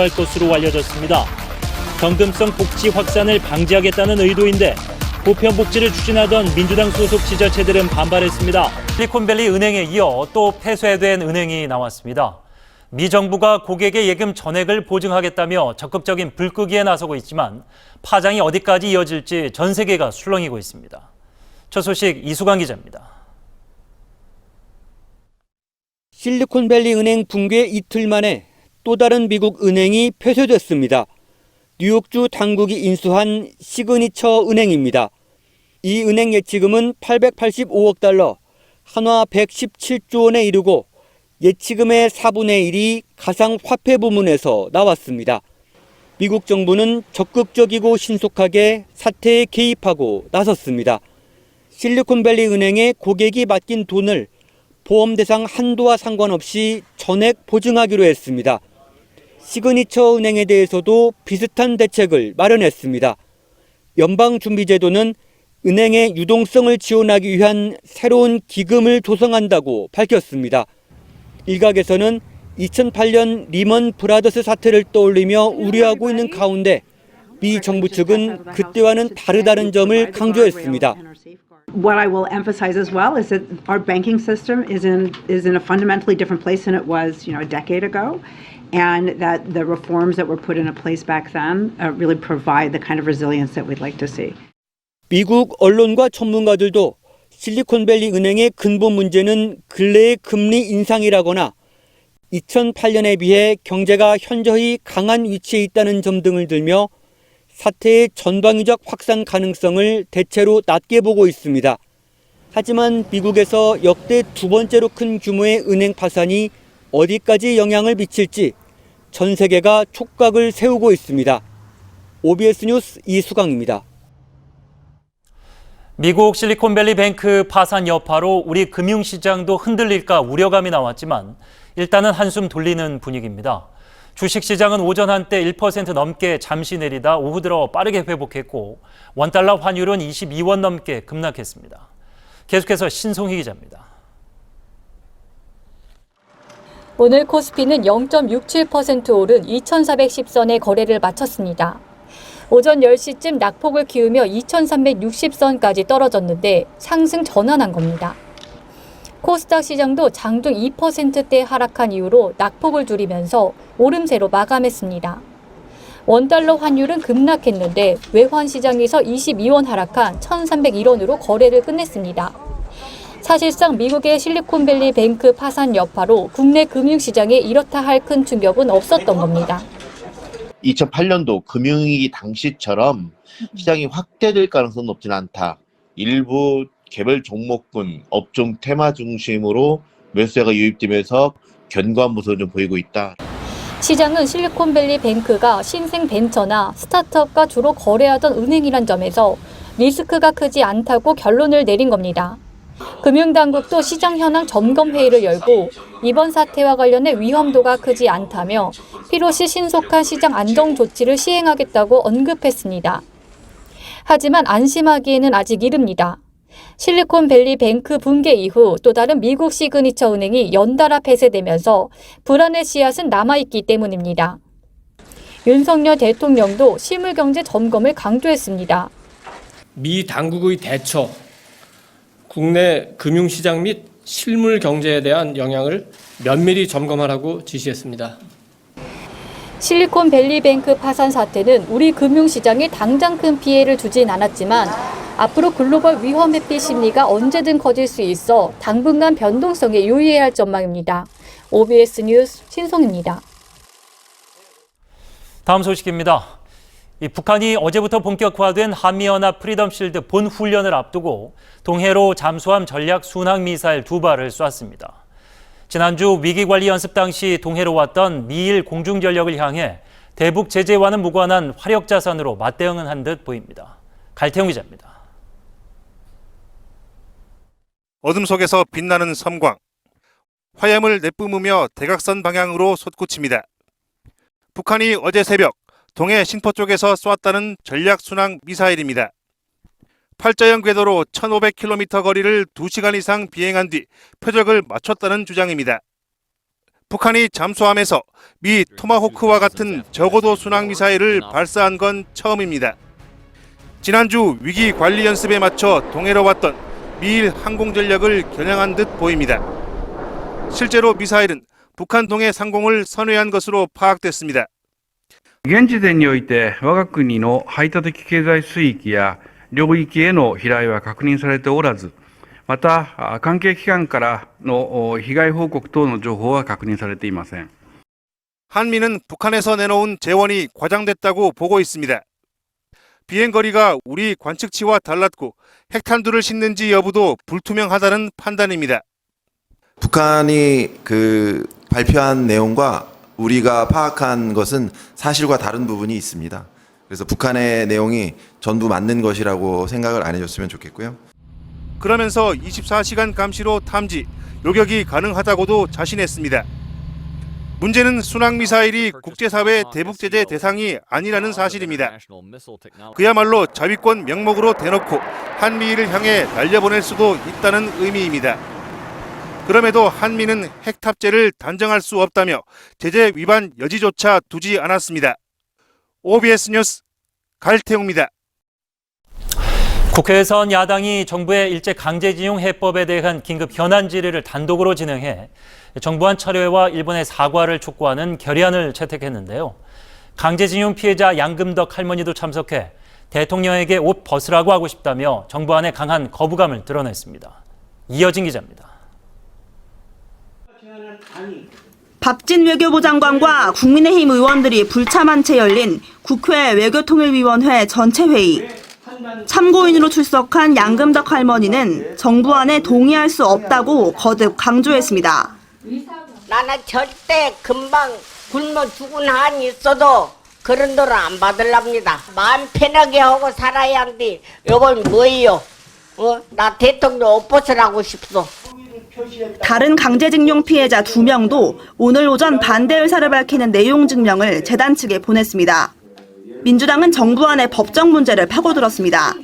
할 것으로 알려졌습니다. 경금성 복지 확산을 방지하겠다는 의도인데 보편 복지를 추진하던 민주당 소속 지자체들은 반발했습니다. 실리콘밸리 은행에 이어 또 폐쇄된 은행이 나왔습니다. 미 정부가 고객의 예금 전액을 보증하겠다며 적극적인 불끄기에 나서고 있지만 파장이 어디까지 이어질지 전 세계가 술렁이고 있습니다. 첫 소식 이수광 기자입니다. 실리콘밸리 은행 붕괴 이틀 만에 또 다른 미국 은행이 폐쇄됐습니다. 뉴욕주 당국이 인수한 시그니처 은행입니다. 이 은행 예치금은 885억 달러, 한화 117조 원에 이르고 예치금의 4분의 1이 가상화폐 부문에서 나왔습니다. 미국 정부는 적극적이고 신속하게 사태에 개입하고 나섰습니다. 실리콘밸리 은행에 고객이 맡긴 돈을 보험 대상 한도와 상관없이 전액 보증하기로 했습니다. 시그니처 은행에 대해서도 비슷한 대책을 마련했습니다. 연방준비제도는 은행의 유동성을 지원하기 위한 새로운 기금을 조성한다고 밝혔습니다. 일각에서는 2008년 리먼 브라더스 사태를 떠올리며 우려하고 있는 가운데 미 정부 측은 그때와는 다르다는 점을 강조했습니다. What I will emphasize as well is that our banking system is in a fundamentally different place than it was, a decade ago, and that the reforms that were put into place back then really provide the kind of resilience that we'd like to see. 미국 언론과 전문가들도 실리콘밸리 은행의 근본 문제는 근래의 금리 인상이라거나 2008년에 비해 경제가 현저히 강한 위치에 있다는 점 등을 들며 사태의 전방위적 확산 가능성을 대체로 낮게 보고 있습니다. 하지만 미국에서 역대 두 번째로 큰 규모의 은행 파산이 어디까지 영향을 미칠지 전 세계가 촉각을 세우고 있습니다. OBS 뉴스 이수광입니다. 미국 실리콘밸리 뱅크 파산 여파로 우리 금융시장도 흔들릴까 우려감이 나왔지만 일단은 한숨 돌리는 분위기입니다. 주식시장은 오전 한때 1% 넘게 잠시 내리다 오후 들어 빠르게 회복했고 원달러 환율은 22원 넘게 급락했습니다. 계속해서 신송희 기자입니다. 오늘 코스피는 0.67% 오른 2,410선의 거래를 마쳤습니다. 오전 10시쯤 낙폭을 키우며 2,360선까지 떨어졌는데 상승 전환한 겁니다. 코스닥 시장도 장중 2%대 하락한 이후로 낙폭을 줄이면서 오름세로 마감했습니다. 원달러 환율은 급락했는데 외환 시장에서 22원 하락한 1,301원으로 거래를 끝냈습니다. 사실상 미국의 실리콘밸리 뱅크 파산 여파로 국내 금융시장에 이렇다 할 큰 충격은 없었던 겁니다. 2008년도 금융위기 당시처럼 시장이 확대될 가능성은 높지는 않다. 일부 개별 종목군, 업종 테마 중심으로 매수세가 유입되면서 견고한 모습을 좀 보이고 있다. 시장은 실리콘밸리 뱅크가 신생 벤처나 스타트업과 주로 거래하던 은행이란 점에서 리스크가 크지 않다고 결론을 내린 겁니다. 금융당국도 시장 현황 점검 회의를 열고 이번 사태와 관련해 위험도가 크지 않다며 필요시 신속한 시장 안정 조치를 시행하겠다고 언급했습니다. 하지만 안심하기에는 아직 이릅니다. 실리콘밸리 뱅크 붕괴 이후 또 다른 미국 시그니처 은행이 연달아 폐쇄되면서 불안의 씨앗은 남아있기 때문입니다. 윤석열 대통령도 실물경제 점검을 강조했습니다. 미 당국의 대처, 국내 금융시장 및 실물 경제에 대한 영향을 면밀히 점검하라고 지시했습니다. 실리콘밸리 뱅크 파산 사태는 우리 금융시장에 당장 큰 피해를 주진 않았지만 앞으로 글로벌 위험 회피 심리가 언제든 커질 수 있어 당분간 변동성에 유의해야 할 전망입니다. OBS 뉴스 신송입니다. 다음 소식입니다. 북한이 어제부터 본격화된 한미연합 프리덤실드 본훈련을 앞두고 동해로 잠수함 전략 순항 미사일 2발을 쐈습니다. 지난주 위기관리 연습 당시 동해로 왔던 미일 공중전력을 향해 대북 제재와는 무관한 화력 자산으로 맞대응한 듯 보입니다. 갈태용 기자입니다. 어둠 속에서 빛나는 섬광. 화염을 내뿜으며 대각선 방향으로 솟구칩니다. 북한이 어제 새벽 동해 신포 쪽에서 쏘았다는 전략 순항 미사일입니다. 팔자형 궤도로 1,500km 거리를 2시간 이상 비행한 뒤 표적을 맞췄다는 주장입니다. 북한이 잠수함에서 미 토마호크와 같은 저고도 순항 미사일을 발사한 건 처음입니다. 지난주 위기 관리 연습에 맞춰 동해로 왔던 미일 항공전력을 겨냥한 듯 보입니다. 실제로 미사일은 북한 동해 상공을 선회한 것으로 파악됐습니다. 現時点において我が国の排他的経済水域や領域への飛来は確認されておらず、また関係機関からの被害報告等の情報は確認されていません。 한미는 북한에서 내놓은 재원이 과장됐다고 보고 있습니다. 비행거리가 우리 관측치와 달랐고 핵탄두를 싣는지 여부도 불투명하다는 판단입니다. 북한이 발표한 내용과 우리가 파악한 것은 사실과 다른 부분이 있습니다. 그래서 북한의 내용이 전부 맞는 것이라고 생각을 안 해줬으면 좋겠고요. 그러면서 24시간 감시로 탐지, 요격이 가능하다고도 자신했습니다. 문제는 순항미사일이 국제사회 대북제재 대상이 아니라는 사실입니다. 그야말로 자위권 명목으로 대놓고 한미일을 향해 날려보낼 수도 있다는 의미입니다. 그럼에도 한미는 핵 탑재를 단정할 수 없다며 제재 위반 여지조차 두지 않았습니다. OBS 뉴스 갈태웅입니다. 국회에선 야당이 정부의 일제 강제징용 해법에 대한 긴급 현안 질의를 단독으로 진행해 정부안 철회와 일본의 사과를 촉구하는 결의안을 채택했는데요. 강제징용 피해자 양금덕 할머니도 참석해 대통령에게 옷 벗으라고 하고 싶다며 정부안에 강한 거부감을 드러냈습니다. 이어진 기자입니다. 박진 외교부 장관과 국민의힘 의원들이 불참한 채 열린 국회 외교통일위원회 전체회의. 참고인으로 출석한 양금덕 할머니는 정부안에 동의할 수 없다고 거듭 강조했습니다. 나는 절대 금방 굶어 죽은 한이 있어도 그런 돈을 안 받으랍니다. 마음 편하게 하고 살아야 한디 이건 뭐예요? 나 대통령 옷 벗으라고 싶소. 다른 강제징용 피해자 2명도 오늘 오전 반대 의사를 밝히는 내용 증명을 재단 측에 보냈습니다. 민주당은 정부안의 법적 문제를 파고들었습니다.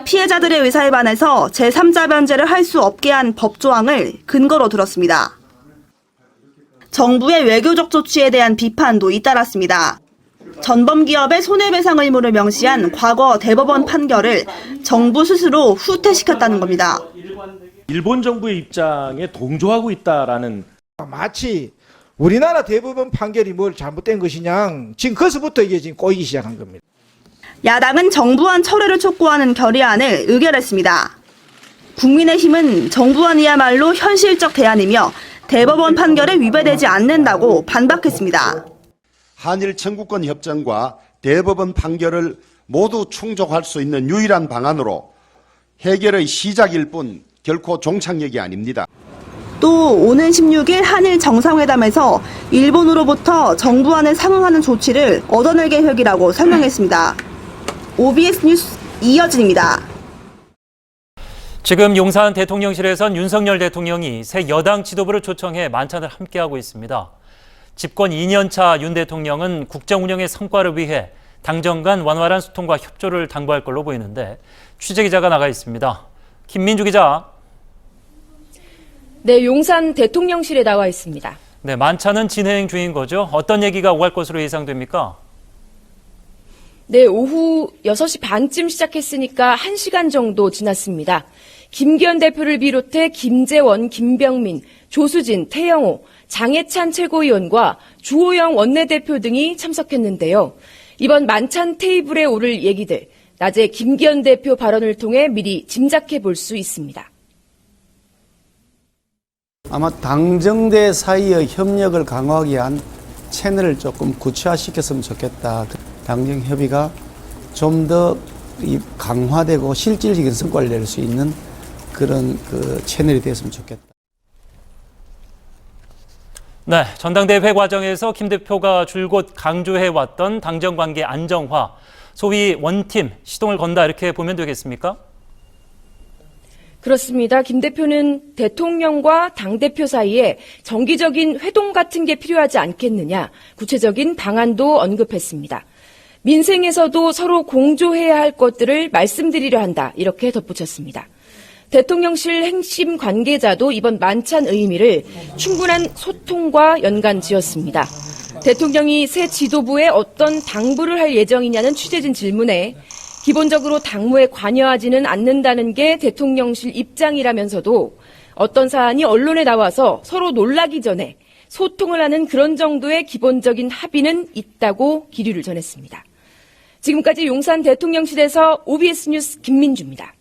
피해자들의 의사에 반해서 제3자 변제를 할 수 없게 한 법조항을 근거로 들었습니다. 정부의 외교적 조치에 대한 비판도 잇따랐습니다. 전범기업의 손해배상 의무를 명시한 과거 대법원 판결을 정부 스스로 후퇴시켰다는 겁니다. 일본 정부의 입장에 동조하고 있다라는, 마치 우리나라 대법원 판결이 뭘 잘못된 것이냐, 지금 거기서부터 이게 지금 꼬이기 시작한 겁니다. 야당은 정부안 철회를 촉구하는 결의안을 의결했습니다. 국민의힘은 정부안이야말로 현실적 대안이며 대법원 판결에 위배되지 않는다고 반박했습니다. 한일 청구권 협정과 대법원 판결을 모두 충족할 수 있는 유일한 방안으로 해결의 시작일 뿐 결코 종착역이 아닙니다. 또 오는 16일 한일 정상회담에서 일본으로부터 정부안에 상응하는 조치를 얻어낼 계획이라고 설명했습니다. OBS 뉴스 이여진입니다. 지금 용산 대통령실에선 윤석열 대통령이 새 여당 지도부를 초청해 만찬을 함께하고 있습니다. 집권 2년차 윤 대통령은 국정 운영의 성과를 위해 당정 간 원활한 소통과 협조를 당부할 걸로 보이는데 취재기자가 나가 있습니다. 김민주 기자. 네, 용산 대통령실에 나와 있습니다. 네, 만찬은 진행 중인 거죠. 어떤 얘기가 오갈 것으로 예상됩니까? 네, 오후 6시 반쯤 시작했으니까 1시간 정도 지났습니다. 김기현 대표를 비롯해 김재원, 김병민, 조수진, 태영호, 장해찬 최고위원과 주호영 원내대표 등이 참석했는데요. 이번 만찬 테이블에 오를 얘기들, 낮에 김기현 대표 발언을 통해 미리 짐작해 볼 수 있습니다. 아마 당정대 사이의 협력을 강화하기 위한 채널을 조금 구체화시켰으면 좋겠다. 당정 협의가 좀 더 강화되고 실질적인 성과를 낼 수 있는 그런 채널이 됐으면 좋겠다. 네, 전당대회 과정에서 김 대표가 줄곧 강조해왔던 당정관계 안정화, 소위 원팀 시동을 건다 이렇게 보면 되겠습니까? 그렇습니다. 김 대표는 대통령과 당대표 사이에 정기적인 회동 같은 게 필요하지 않겠느냐, 구체적인 방안도 언급했습니다. 민생에서도 서로 공조해야 할 것들을 말씀드리려 한다, 이렇게 덧붙였습니다. 대통령실 핵심 관계자도 이번 만찬 의미를 충분한 소통과 연관 지었습니다. 대통령이 새 지도부에 어떤 당부를 할 예정이냐는 취재진 질문에 기본적으로 당무에 관여하지는 않는다는 게 대통령실 입장이라면서도 어떤 사안이 언론에 나와서 서로 놀라기 전에 소통을 하는 그런 정도의 기본적인 합의는 있다고 기류를 전했습니다. 지금까지 용산 대통령실에서 OBS 뉴스 김민주입니다.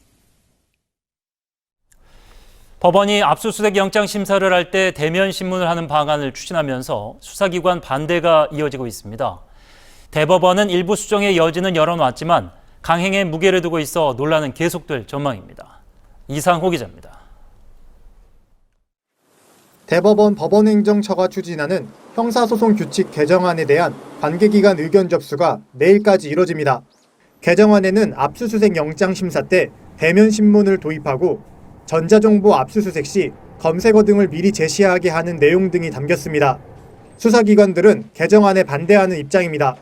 법원이 압수수색 영장 심사를 할 때 대면 신문을 하는 방안을 추진하면서 수사기관 반대가 이어지고 있습니다. 대법원은 일부 수정의 여지는 열어놨지만 강행에 무게를 두고 있어 논란은 계속될 전망입니다. 이상호 기자입니다. 대법원 법원행정처가 추진하는 형사소송 규칙 개정안에 대한 관계기관 의견 접수가 내일까지 이뤄집니다. 개정안에는 압수수색 영장 심사 때 대면 신문을 도입하고 전자정보 압수수색 시 검색어 등을 미리 제시하게 하는 내용 등이 담겼습니다. 수사기관들은 개정안에 반대하는 입장입니다.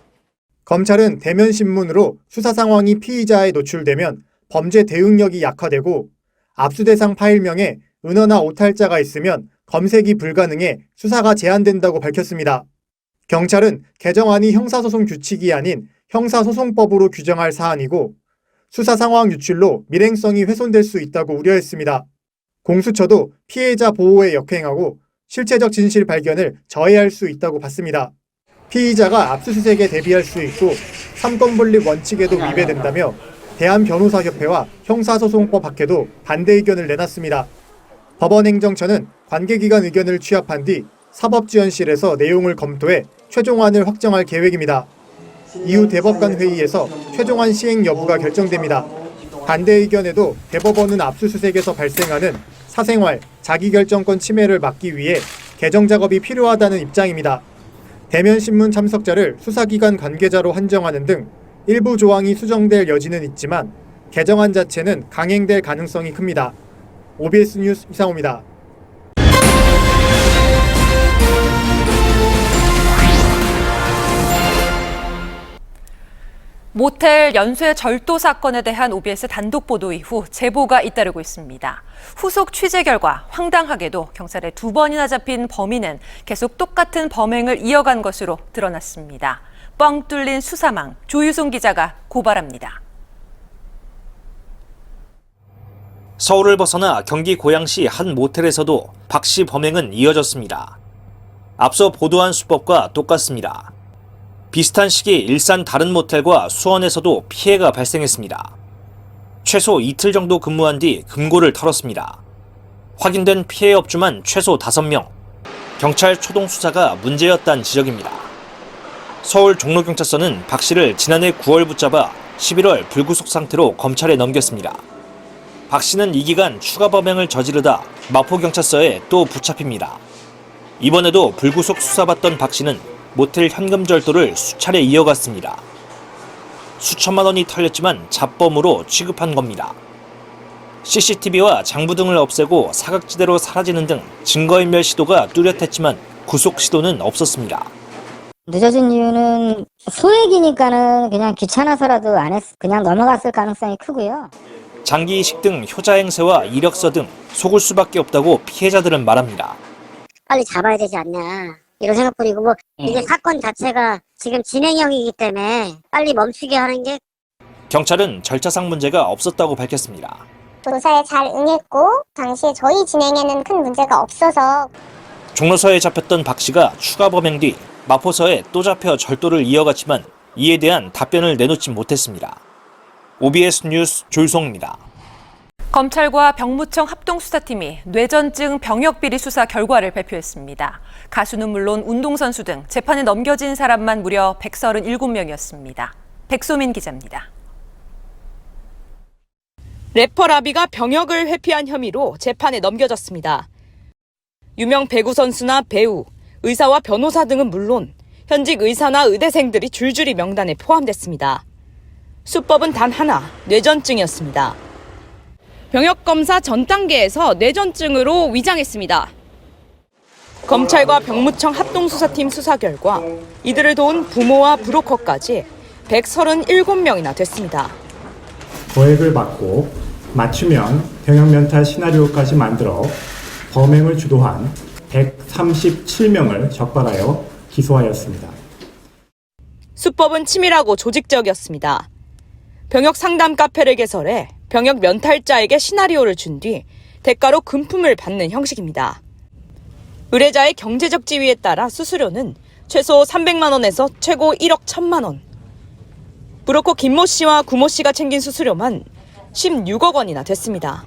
검찰은 대면 신문으로 수사 상황이 피의자에 노출되면 범죄 대응력이 약화되고 압수 대상 파일명에 은어나 오탈자가 있으면 검색이 불가능해 수사가 제한된다고 밝혔습니다. 경찰은 개정안이 형사소송 규칙이 아닌 형사소송법으로 규정할 사안이고 수사 상황 유출로 밀행성이 훼손될 수 있다고 우려했습니다. 공수처도 피해자 보호에 역행하고 실체적 진실 발견을 저해할 수 있다고 봤습니다. 피의자가 압수수색에 대비할 수 있고 삼권분립 원칙에도 위배된다며 대한변호사협회와 형사소송법 학회도 반대 의견을 내놨습니다. 법원행정처는 관계기관 의견을 취합한 뒤 사법지원실에서 내용을 검토해 최종안을 확정할 계획입니다. 이후 대법관 회의에서 최종안 시행 여부가 결정됩니다. 반대 의견에도 대법원은 압수수색에서 발생하는 사생활, 자기결정권 침해를 막기 위해 개정 작업이 필요하다는 입장입니다. 대면신문 참석자를 수사기관 관계자로 한정하는 등 일부 조항이 수정될 여지는 있지만 개정안 자체는 강행될 가능성이 큽니다. OBS 뉴스 이상호입니다. 모텔 연쇄 절도 사건에 대한 OBS 단독 보도 이후 제보가 잇따르고 있습니다. 후속 취재 결과 황당하게도 경찰에 2번이나 잡힌 범인은 계속 똑같은 범행을 이어간 것으로 드러났습니다. 뻥 뚫린 수사망, 조유송 기자가 고발합니다. 서울을 벗어나 경기 고양시 한 모텔에서도 박 씨 범행은 이어졌습니다. 앞서 보도한 수법과 똑같습니다. 비슷한 시기 일산 다른 모텔과 수원에서도 피해가 발생했습니다. 최소 이틀 정도 근무한 뒤 금고를 털었습니다. 확인된 피해 업주만 최소 5명. 경찰 초동 수사가 문제였다는 지적입니다. 서울 종로경찰서는 박 씨를 지난해 9월 붙잡아 11월 불구속 상태로 검찰에 넘겼습니다. 박 씨는 이 기간 추가 범행을 저지르다 마포경찰서에 또 붙잡힙니다. 이번에도 불구속 수사받던 박 씨는 모텔 현금 절도를 수차례 이어갔습니다. 수천만 원이 털렸지만 잡범으로 취급한 겁니다. CCTV와 장부 등을 없애고 사각지대로 사라지는 등 증거인멸 시도가 뚜렷했지만 구속 시도는 없었습니다. 늦어진 이유는 소액이니까는 그냥 귀찮아서라도 그냥 넘어갔을 가능성이 크고요. 장기 이식 등 효자 행세와 이력서 등 속을 수밖에 없다고 피해자들은 말합니다. 빨리 잡아야 되지 않냐 이런 생각뿐이고 뭐 이게 사건 자체가 지금 진행형이기 때문에 빨리 멈추게 하는 게. 경찰은 절차상 문제가 없었다고 밝혔습니다. 조사에 잘 응했고 당시에 저희 진행에는 큰 문제가 없어서. 종로서에 잡혔던 박 씨가 추가 범행 뒤 마포서에 또 잡혀 절도를 이어갔지만 이에 대한 답변을 내놓지 못했습니다. OBS 뉴스 조유송입니다. 검찰과 병무청 합동수사팀이 뇌전증 병역비리 수사 결과를 발표했습니다. 가수는 물론 운동선수 등 재판에 넘겨진 사람만 무려 137명이었습니다. 백소민 기자입니다. 래퍼 라비가 병역을 회피한 혐의로 재판에 넘겨졌습니다. 유명 배구 선수나 배우, 의사와 변호사 등은 물론 현직 의사나 의대생들이 줄줄이 명단에 포함됐습니다. 수법은 단 하나, 뇌전증이었습니다. 병역검사 전 단계에서 뇌전증으로 위장했습니다. 검찰과 병무청 합동수사팀 수사 결과 이들을 도운 부모와 브로커까지 137명이나 됐습니다. 거액을 받고 맞춤형 병역 면탈 시나리오까지 만들어 범행을 주도한 137명을 적발하여 기소하였습니다. 수법은 치밀하고 조직적이었습니다. 병역 상담 카페를 개설해 병역 면탈자에게 시나리오를 준 뒤 대가로 금품을 받는 형식입니다. 의뢰자의 경제적 지위에 따라 수수료는 최소 300만 원에서 최고 1억 1천만 원. 브로커 김모 씨와 구모 씨가 챙긴 수수료만 16억 원이나 됐습니다.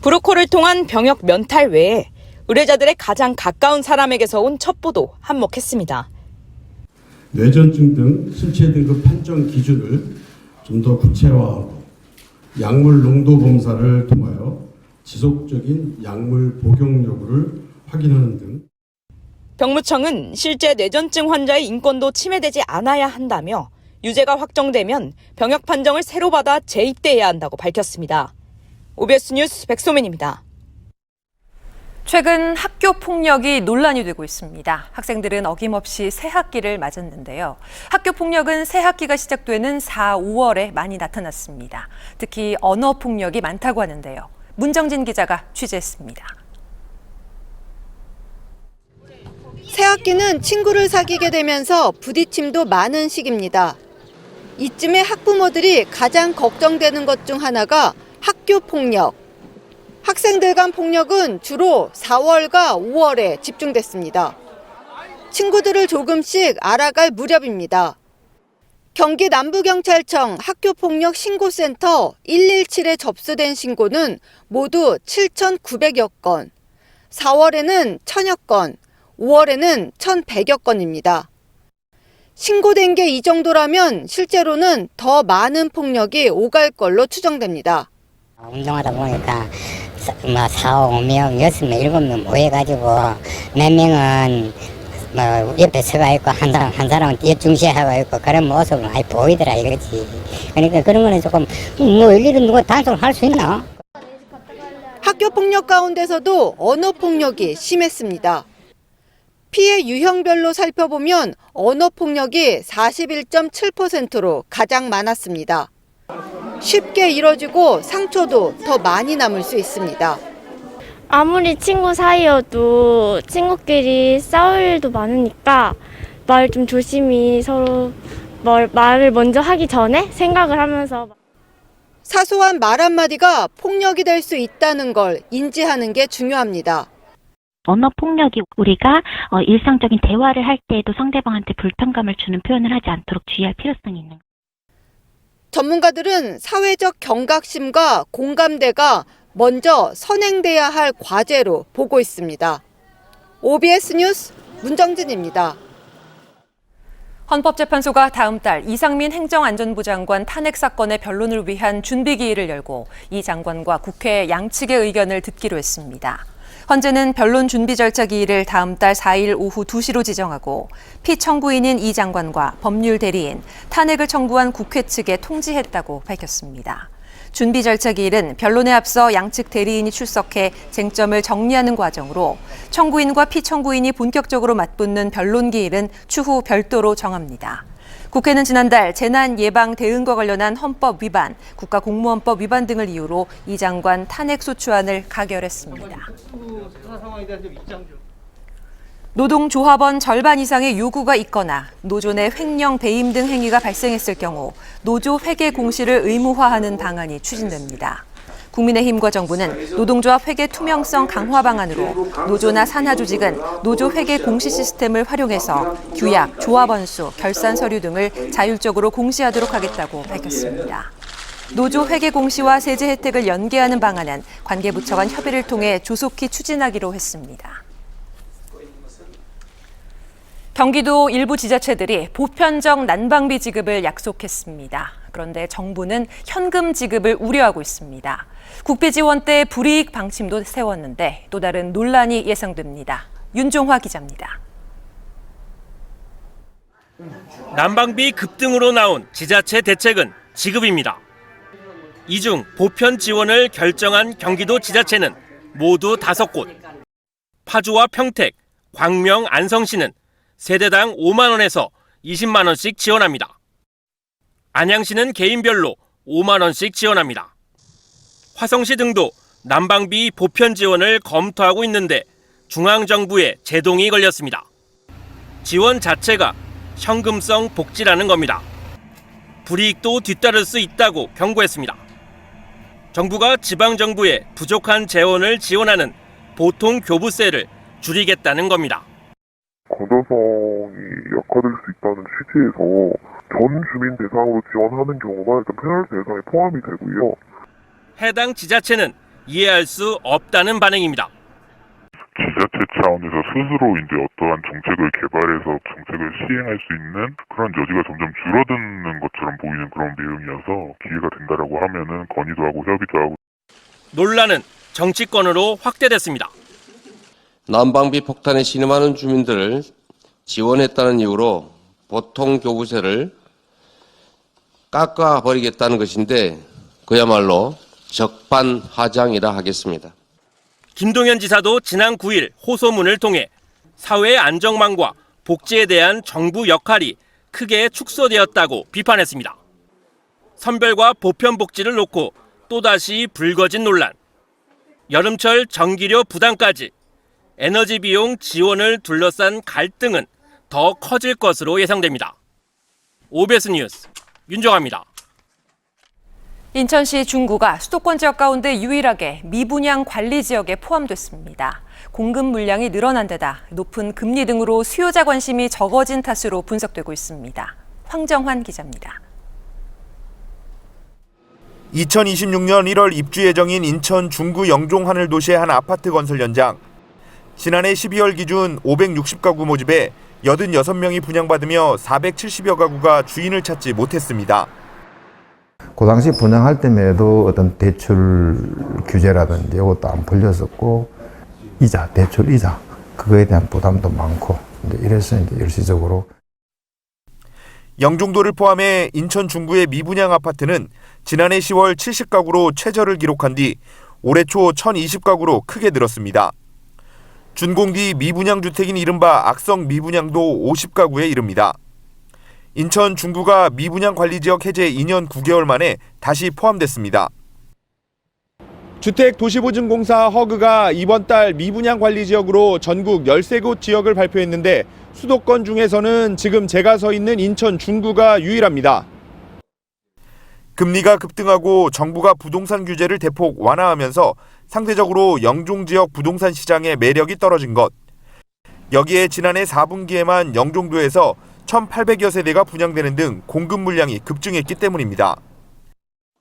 브로커를 통한 병역 면탈 외에 의뢰자들의 가장 가까운 사람에게서 온 첩보도 한몫했습니다. 뇌전증 등 실체 등급 판정 기준을 좀 더 구체화하고 약물 농도 검사를 통하여 지속적인 약물 복용 여부를 확인하는 등. 병무청은 실제 뇌전증 환자의 인권도 침해되지 않아야 한다며 유죄가 확정되면 병역 판정을 새로 받아 재입대해야 한다고 밝혔습니다. OBS 뉴스 백소민입니다. 최근 학교 폭력이 논란이 되고 있습니다. 학생들은 어김없이 새 학기를 맞았는데요. 학교 폭력은 새 학기가 시작되는 4, 5월에 많이 나타났습니다. 특히 언어 폭력이 많다고 하는데요. 문정진 기자가 취재했습니다. 새 학기는 친구를 사귀게 되면서 부딪힘도 많은 시기입니다. 이쯤에 학부모들이 가장 걱정되는 것 중 하나가 학교 폭력. 학생들 간 폭력은 주로 4월과 5월에 집중됐습니다. 친구들을 조금씩 알아갈 무렵입니다. 경기 남부경찰청 학교폭력 신고센터 117에 접수된 신고는 모두 7,900여 건, 4월에는 1,000여 건, 5월에는 1,100여 건입니다. 신고된 게 이 정도라면 실제로는 더 많은 폭력이 오갈 걸로 추정됩니다. 운동하다 보니까 4, 5명, 6명, 7명 모여가지고 몇 명은 옆에 서가 있고 한 사람은 뒤에 중시하고 있고 그런 모습은 많이 보이더라 이거지. 그러니까 그런 거는 조금 일일이 누가 단속을 할 수 있나? 학교 폭력 가운데서도 언어 폭력이 심했습니다. 피해 유형별로 살펴보면 언어 폭력이 41.7%로 가장 많았습니다. 쉽게 이뤄지고 상처도 더 많이 남을 수 있습니다. 아무리 친구 사이여도 친구끼리 싸울 일도 많으니까 말 좀 조심히 서로 말을 먼저 하기 전에 생각을 하면서. 사소한 말 한마디가 폭력이 될 수 있다는 걸 인지하는 게 중요합니다. 언어 폭력이 우리가 일상적인 대화를 할 때에도 상대방한테 불편감을 주는 표현을 하지 않도록 주의할 필요성이 있는 거예요. 전문가들은 사회적 경각심과 공감대가 먼저 선행돼야 할 과제로 보고 있습니다. OBS 뉴스 문정진입니다. 헌법재판소가 다음 달 이상민 행정안전부 장관 탄핵 사건의 변론을 위한 준비기일을 열고 이 장관과 국회 양측의 의견을 듣기로 했습니다. 헌재는 변론 준비 절차 기일을 다음 달 4일 오후 2시로 지정하고 피청구인인 이 장관과 법률 대리인, 탄핵을 청구한 국회 측에 통지했다고 밝혔습니다. 준비 절차 기일은 변론에 앞서 양측 대리인이 출석해 쟁점을 정리하는 과정으로 청구인과 피청구인이 본격적으로 맞붙는 변론 기일은 추후 별도로 정합니다. 국회는 지난달 재난 예방 대응과 관련한 헌법 위반, 국가공무원법 위반 등을 이유로 이 장관 탄핵 소추안을 가결했습니다. 노동조합원 절반 이상의 요구가 있거나 노조 내 횡령, 배임 등 행위가 발생했을 경우 노조 회계 공시를 의무화하는 방안이 추진됩니다. 국민의힘과 정부는 노동조합 회계 투명성 강화 방안으로 노조나 산하 조직은 노조 회계 공시 시스템을 활용해서 규약, 조합원 수, 결산 서류 등을 자율적으로 공시하도록 하겠다고 밝혔습니다. 노조 회계 공시와 세제 혜택을 연계하는 방안은 관계부처 간 협의를 통해 조속히 추진하기로 했습니다. 경기도 일부 지자체들이 보편적 난방비 지급을 약속했습니다. 그런데 정부는 현금 지급을 우려하고 있습니다. 국비 지원 때 불이익 방침도 세웠는데 또 다른 논란이 예상됩니다. 윤종화 기자입니다. 난방비 급등으로 나온 지자체 대책은 지급입니다. 이 중 보편 지원을 결정한 경기도 지자체는 모두 5곳. 파주와 평택, 광명, 안성시는 세대당 5만 원에서 20만 원씩 지원합니다. 안양시는 개인별로 5만 원씩 지원합니다. 화성시 등도 난방비 보편 지원을 검토하고 있는데 중앙정부의 제동이 걸렸습니다. 지원 자체가 현금성 복지라는 겁니다. 불이익도 뒤따를 수 있다고 경고했습니다. 정부가 지방정부의 부족한 재원을 지원하는 보통 교부세를 줄이겠다는 겁니다. 건전성이 약화될 수 있다는 취지에서 전 주민 대상으로 지원하는 경우가 일단 패널 대상에 포함이 되고요. 해당 지자체는 이해할 수 없다는 반응입니다. 지자체 차원에서 스스로 이제 어떠한 정책을 개발해서 정책을 시행할 수 있는 그런 여지가 점점 줄어드는 것처럼 보이는 그런 내용이어서 기회가 된다라고 하면은 건의도 하고 협의도 하고. 논란은 정치권으로 확대됐습니다. 난방비 폭탄에 신음하는 주민들을 지원했다는 이유로 보통 교부세를 깎아버리겠다는 것인데 그야말로 적반하장이라 하겠습니다. 김동연 지사도 지난 9일 호소문을 통해 사회의 안정망과 복지에 대한 정부 역할이 크게 축소되었다고 비판했습니다. 선별과 보편 복지를 놓고 또다시 불거진 논란. 여름철 전기료 부담까지 에너지 비용 지원을 둘러싼 갈등은 더 커질 것으로 예상됩니다. OBS 뉴스 윤정아입니다. 인천시 중구가 수도권 지역 가운데 유일하게 미분양 관리 지역에 포함됐습니다. 공급 물량이 늘어난 데다 높은 금리 등으로 수요자 관심이 적어진 탓으로 분석되고 있습니다. 황정환 기자입니다. 2026년 1월 입주 예정인 인천 중구 영종 하늘도시의 한 아파트 건설 현장. 지난해 12월 기준 560가구 모집에 86명이 분양받으며 470여 가구가 주인을 찾지 못했습니다. 그 당시 분양할 때에도 어떤 대출 규제라든지 이것도 안 풀렸었고 대출 이자 그거에 대한 부담도 많고 이래서 일시적으로 영종도를 포함해 인천 중구의 미분양 아파트는 지난해 10월 70가구로 최저를 기록한 뒤 올해 초 1020가구로 크게 늘었습니다. 준공기 미분양 주택인 이른바 악성 미분양도 50가구에 이릅니다. 인천 중구가 미분양 관리지역 해제 2년 9개월 만에 다시 포함됐습니다. 주택도시보증공사 허그가 이번 달 미분양 관리지역으로 전국 13곳 지역을 발표했는데 수도권 중에서는 지금 제가 서 있는 인천 중구가 유일합니다. 금리가 급등하고 정부가 부동산 규제를 대폭 완화하면서 상대적으로 영종 지역 부동산 시장의 매력이 떨어진 것. 여기에 지난해 4분기에만 영종도에서 1,800여 세대가 분양되는 등 공급 물량이 급증했기 때문입니다.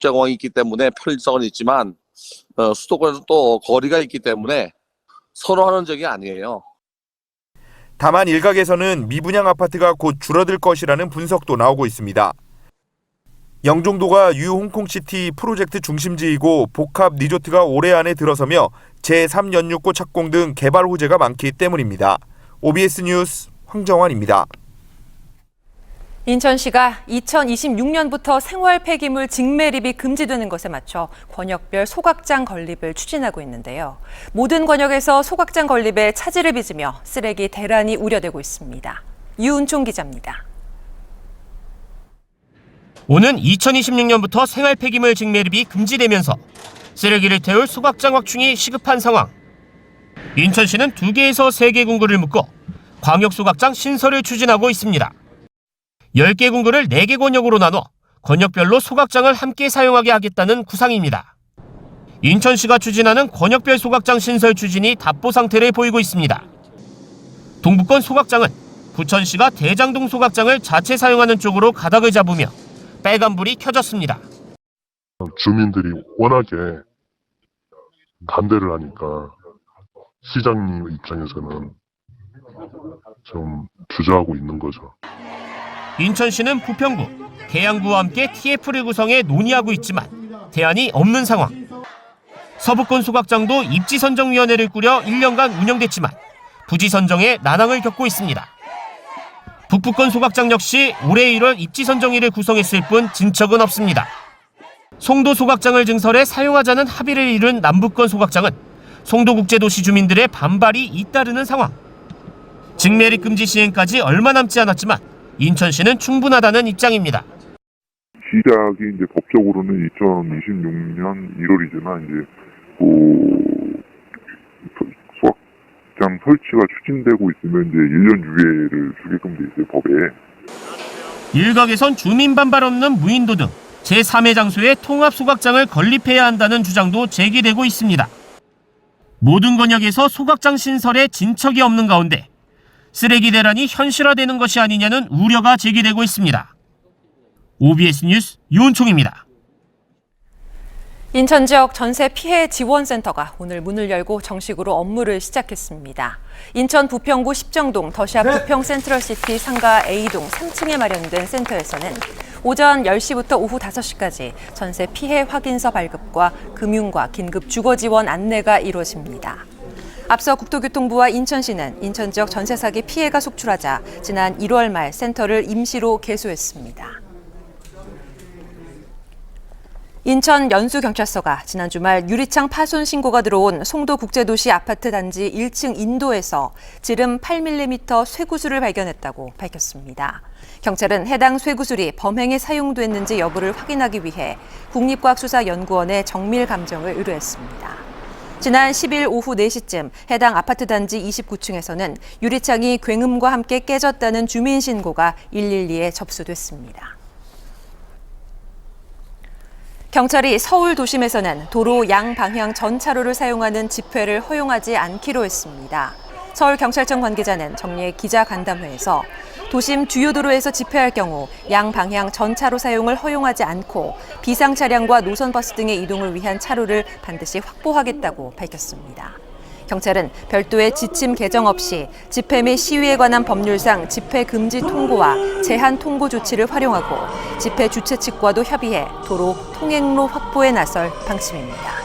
정황이 있기 때문에 편리성은 있지만 수도권에서 또 거리가 있기 때문에 서로 하는 적이 아니에요. 다만 일각에서는 미분양 아파트가 곧 줄어들 것이라는 분석도 나오고 있습니다. 영종도가 뉴홍콩시티 프로젝트 중심지이고 복합 리조트가 올해 안에 들어서며 제3연육고 착공 등 개발 호재가 많기 때문입니다. OBS 뉴스 황정환입니다. 인천시가 2026년부터 생활 폐기물 직매립이 금지되는 것에 맞춰 권역별 소각장 건립을 추진하고 있는데요. 모든 권역에서 소각장 건립에 차질을 빚으며 쓰레기 대란이 우려되고 있습니다. 유은총 기자입니다. 오는 2026년부터 생활 폐기물 직매립이 금지되면서 쓰레기를 태울 소각장 확충이 시급한 상황. 인천시는 2개에서 3개 군구를 묶어 광역 소각장 신설을 추진하고 있습니다. 10개 군구를 4개 권역으로 나눠 권역별로 소각장을 함께 사용하게 하겠다는 구상입니다. 인천시가 추진하는 권역별 소각장 신설 추진이 답보 상태를 보이고 있습니다. 동부권 소각장은 부천시가 대장동 소각장을 자체 사용하는 쪽으로 가닥을 잡으며 빨간불이 켜졌습니다. 주민들이 워낙에 반대를 하니까 시장님 입장에서는 좀 주저하고 있는 거죠. 인천시는 부평구, 계양구와 함께 TF를 구성해 논의하고 있지만 대안이 없는 상황. 서부권 소각장도 입지선정위원회를 꾸려 1년간 운영됐지만 부지 선정에 난항을 겪고 있습니다. 북부권 소각장 역시 올해 1월 입지선정위를 구성했을 뿐 진척은 없습니다. 송도 소각장을 증설해 사용하자는 합의를 이룬 남부권 소각장은 송도국제도시 주민들의 반발이 잇따르는 상황. 직매립 금지 시행까지 얼마 남지 않았지만 인천시는 충분하다는 입장입니다. 시작이 이제 법적으로는 2026년 1월이지만 이제 수학장 설치가 추진되고 있으면 이제 1년 유예를 주게끔 돼 있어요, 법에. 일각에선 주민 반발 없는 무인도 등 제3의 장소에 통합 소각장을 건립해야 한다는 주장도 제기되고 있습니다. 모든 권역에서 소각장 신설에 진척이 없는 가운데 쓰레기 대란이 현실화되는 것이 아니냐는 우려가 제기되고 있습니다. OBS 뉴스 윤총입니다. 인천 지역 전세 피해 지원센터가 오늘 문을 열고 정식으로 업무를 시작했습니다. 인천 부평구 십정동 더샵 부평 센트럴시티 상가 A동 3층에 마련된 센터에서는 오전 10시부터 오후 5시까지 전세 피해 확인서 발급과 금융과 긴급 주거 지원 안내가 이루어집니다. 앞서 국토교통부와 인천시는 인천 지역 전세 사기 피해가 속출하자 지난 1월 말 센터를 임시로 개소했습니다. 인천 연수경찰서가 지난 주말 유리창 파손 신고가 들어온 송도국제도시 아파트 단지 1층 인도에서 지름 8mm 쇠구슬을 발견했다고 밝혔습니다. 경찰은 해당 쇠구슬이 범행에 사용됐는지 여부를 확인하기 위해 국립과학수사연구원에 정밀 감정을 의뢰했습니다. 지난 10일 오후 4시쯤 해당 아파트 단지 29층에서는 유리창이 굉음과 함께 깨졌다는 주민 신고가 112에 접수됐습니다. 경찰이 서울 도심에서는 도로 양방향 전차로를 사용하는 집회를 허용하지 않기로 했습니다. 서울경찰청 관계자는 정례 기자간담회에서 도심 주요 도로에서 집회할 경우 양방향 전차로 사용을 허용하지 않고 비상 차량과 노선버스 등의 이동을 위한 차로를 반드시 확보하겠다고 밝혔습니다. 경찰은 별도의 지침 개정 없이 집회 및 시위에 관한 법률상 집회 금지 통고와 제한 통고 조치를 활용하고 집회 주최 측과도 협의해 도로 통행로 확보에 나설 방침입니다.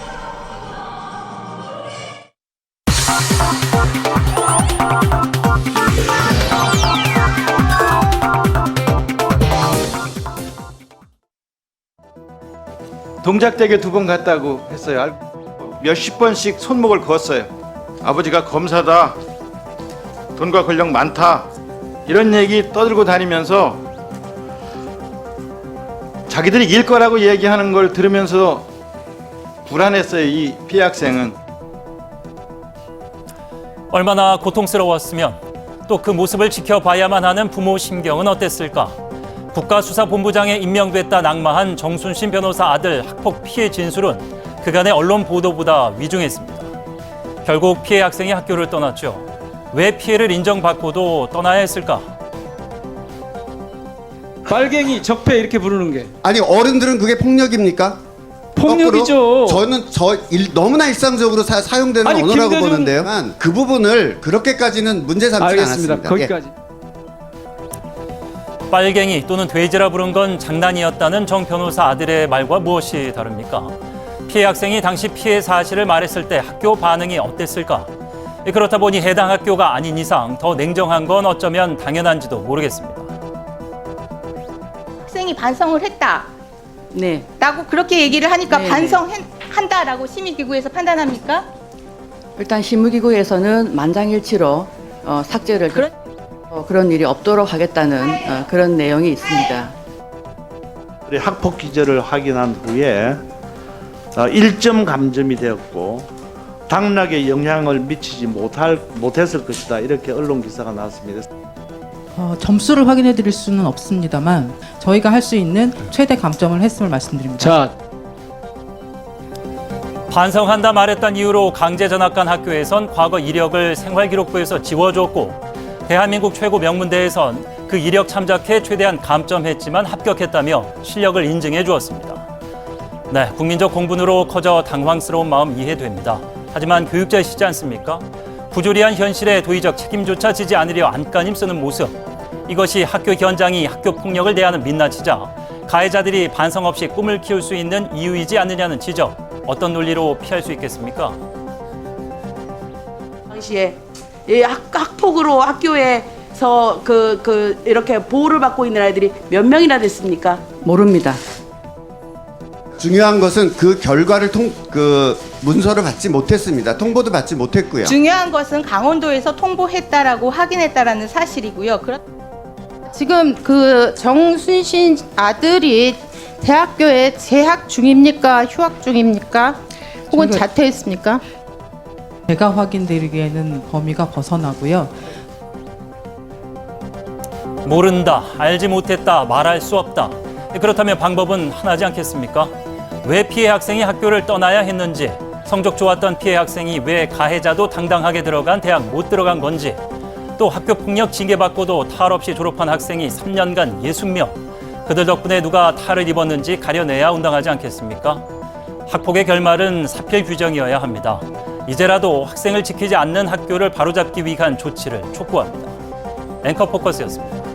동작대교 2번 갔다고 했어요. 몇십 번씩 손목을 그었어요. 아버지가 검사다, 돈과 권력 많다, 이런 얘기 떠들고 다니면서 자기들이 이길 거라고 얘기하는 걸 들으면서 불안했어요. 이 피해 학생은. 얼마나 고통스러웠으면 또 그 모습을 지켜봐야만 하는 부모 심경은 어땠을까? 국가수사본부장에 임명됐다 낙마한 정순신 변호사 아들 학폭 피해 진술은 그간의 언론 보도보다 위중했습니다. 결국 피해 학생이 학교를 떠났죠. 왜 피해를 인정받고도 떠나야 했을까? 빨갱이, 적폐 이렇게 부르는 게. 아니 어른들은 그게 폭력입니까? 폭력이죠. 저는 너무나 일상적으로 사용되는 언어라고 보는데요. 그 부분을 그렇게까지는 문제 삼지 않았습니다. 거기까지. 빨갱이 또는 돼지라 부른 건 장난이었다는 정 변호사 아들의 말과 무엇이 다릅니까? 피해 학생이 당시 피해 사실을 말했을 때 학교 반응이 어땠을까? 그렇다 보니 해당 학교가 아닌 이상 더 냉정한 건 어쩌면 당연한지도 모르겠습니다. 학생이 반성을 했다. 네. 라고 그렇게 얘기를 하니까 네, 반성한다라고 심의기구에서 판단합니까? 일단 심의기구에서는 만장일치로 삭제를 그런 일이 없도록 하겠다는 그런 내용이 있습니다. 학폭 기절을 확인한 후에 1점 감점이 되었고 당락에 영향을 미치지 못했을 것이다. 이렇게 언론 기사가 나왔습니다. 점수를 확인해 드릴 수는 없습니다만 저희가 할 수 있는 최대 감점을 했음을 말씀드립니다. 자, 반성한다 말했던 이유로 강제 전학간 학교에선 과거 이력을 생활기록부에서 지워줬고 대한민국 최고 명문대에선 그 이력 참작해 최대한 감점했지만 합격했다며 실력을 인증해 주었습니다. 네, 국민적 공분으로 커져 당황스러운 마음 이해됩니다. 하지만 교육자이시지 않습니까? 부조리한 현실에 도의적 책임조차 지지 않으려 안간힘 쓰는 모습. 이것이 학교 현장이 학교 폭력을 대하는 민낯이자 가해자들이 반성 없이 꿈을 키울 수 있는 이유이지 않느냐는 지적. 어떤 논리로 피할 수 있겠습니까? 당시에 학폭으로 학교에서 이렇게 보호를 받고 있는 아이들이 몇 명이나 됐습니까? 모릅니다. 중요한 것은 그 결과를 문서를 받지 못했습니다. 통보도 받지 못했고요. 중요한 것은 강원도에서 통보했다라고 확인했다라는 사실이고요. 지금 그 정순신 아들이 대학교에 재학 중입니까? 휴학 중입니까? 혹은 저희가- 자퇴했습니까? 제가 확인드리기에는 범위가 벗어나고요. 모른다, 알지 못했다, 말할 수 없다. 그렇다면 방법은 하나지 않겠습니까? 왜 피해 학생이 학교를 떠나야 했는지, 성적 좋았던 피해 학생이 왜 가해자도 당당하게 들어간 대학 못 들어간 건지, 또 학교 폭력 징계받고도 탈 없이 졸업한 학생이 3년간 60명. 그들 덕분에 누가 탈을 입었는지 가려내야 온당하지 않겠습니까? 학폭의 결말은 사필 규정이어야 합니다. 이제라도 학생을 지키지 않는 학교를 바로잡기 위한 조치를 촉구합니다. 앵커 포커스였습니다.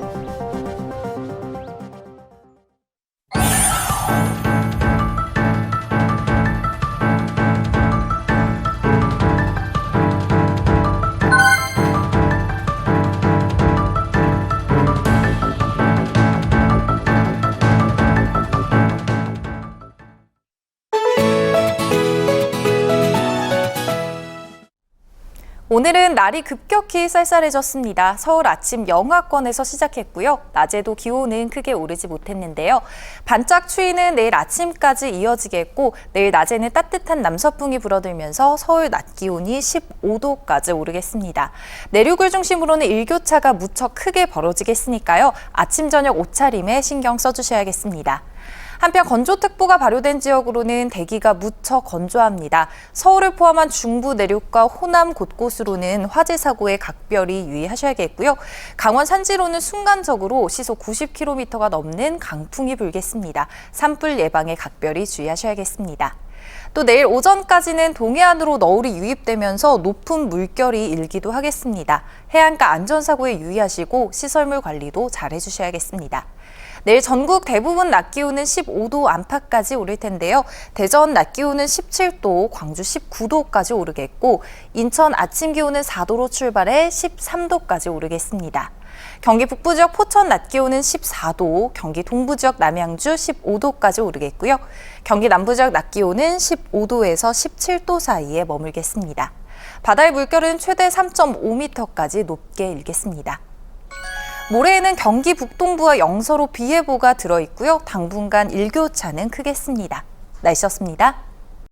오늘은 날이 급격히 쌀쌀해졌습니다. 서울 아침 영하권에서 시작했고요. 낮에도 기온은 크게 오르지 못했는데요. 반짝 추위는 내일 아침까지 이어지겠고 내일 낮에는 따뜻한 남서풍이 불어들면서 서울 낮 기온이 15도까지 오르겠습니다. 내륙을 중심으로는 일교차가 무척 크게 벌어지겠으니까요. 아침 저녁 옷차림에 신경 써주셔야겠습니다. 한편 건조특보가 발효된 지역으로는 대기가 무척 건조합니다. 서울을 포함한 중부 내륙과 호남 곳곳으로는 화재 사고에 각별히 유의하셔야겠고요. 강원 산지로는 순간적으로 시속 90km가 넘는 강풍이 불겠습니다. 산불 예방에 각별히 주의하셔야겠습니다. 또 내일 오전까지는 동해안으로 너울이 유입되면서 높은 물결이 일기도 하겠습니다. 해안가 안전사고에 유의하시고 시설물 관리도 잘 해주셔야겠습니다. 내일 전국 대부분 낮 기온은 15도 안팎까지 오를 텐데요. 대전 낮 기온은 17도, 광주 19도까지 오르겠고 인천 아침 기온은 4도로 출발해 13도까지 오르겠습니다. 경기 북부 지역 포천 낮 기온은 14도, 경기 동부 지역 남양주 15도까지 오르겠고요. 경기 남부 지역 낮 기온은 15도에서 17도 사이에 머물겠습니다. 바다의 물결은 최대 3.5m까지 높게 일겠습니다. 모레에는 경기 북동부와 영서로 비 예보가 들어있고요. 당분간 일교차는 크겠습니다. 날씨였습니다.